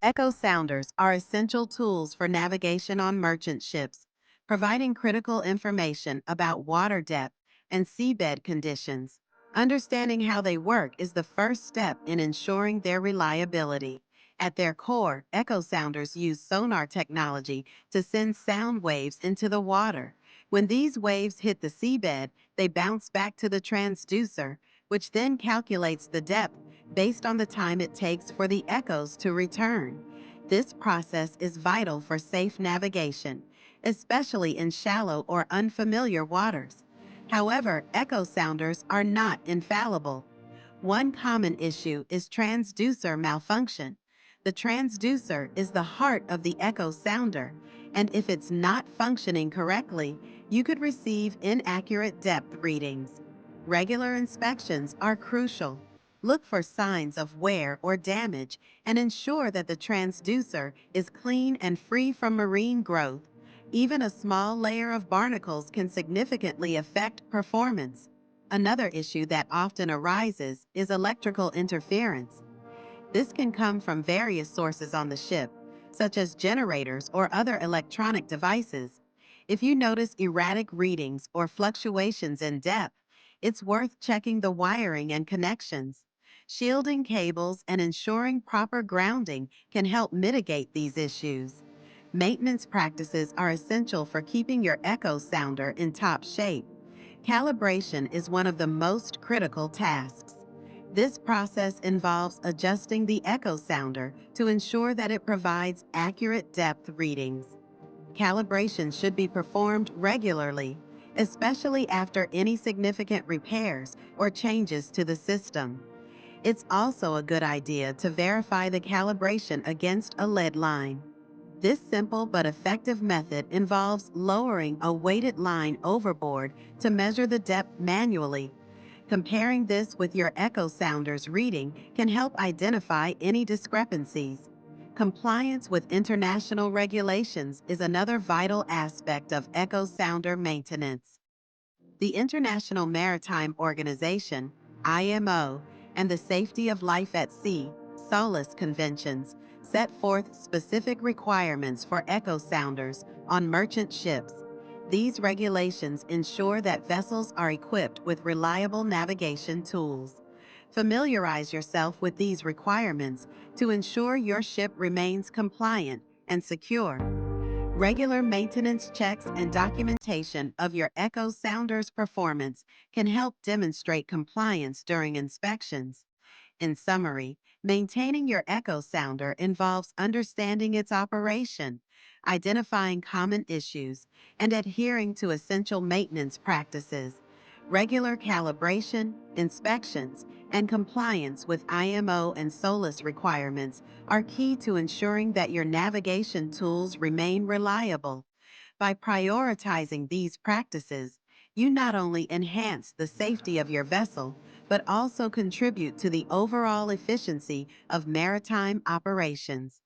Echo sounders are essential tools for navigation on merchant ships, providing critical information about water depth and seabed conditions. Understanding how they work is the first step in ensuring their reliability. At their core, echo sounders use sonar technology to send sound waves into the water. When these waves hit the seabed, they bounce back to the transducer, which then calculates the depth based on the time it takes for the echoes to return. This process is vital for safe navigation, especially in shallow or unfamiliar waters. However, echo sounders are not infallible. One common issue is transducer malfunction. The transducer is the heart of the echo sounder, and if it's not functioning correctly, you could receive inaccurate depth readings. Regular inspections are crucial. Look for signs of wear or damage and ensure that the transducer is clean and free from marine growth. Even a small layer of barnacles can significantly affect performance. Another issue that often arises is electrical interference. This can come from various sources on the ship, such as generators or other electronic devices. If you notice erratic readings or fluctuations in depth, it's worth checking the wiring and connections. Shielding cables and ensuring proper grounding can help mitigate these issues. Maintenance practices are essential for keeping your echo sounder in top shape. Calibration is one of the most critical tasks. This process involves adjusting the echo sounder to ensure that it provides accurate depth readings. Calibration should be performed regularly, especially after any significant repairs or changes to the system. It's also a good idea to verify the calibration against a lead line. This simple but effective method involves lowering a weighted line overboard to measure the depth manually. Comparing this with your echo sounder's reading can help identify any discrepancies. Compliance with international regulations is another vital aspect of echo sounder maintenance. The International Maritime Organization, IMO, and the Safety of Life at Sea, SOLAS conventions set forth specific requirements for echo sounders on merchant ships. These regulations ensure that vessels are equipped with reliable navigation tools. Familiarize yourself with these requirements to ensure your ship remains compliant and secure. Regular maintenance checks and documentation of your echo sounder's performance can help demonstrate compliance during inspections. In summary, maintaining your echo sounder involves understanding its operation, identifying common issues, and adhering to essential maintenance practices. Regular calibration, inspections, and compliance with IMO and SOLAS requirements are key to ensuring that your navigation tools remain reliable. By prioritizing these practices, you not only enhance the safety of your vessel, but also contribute to the overall efficiency of maritime operations.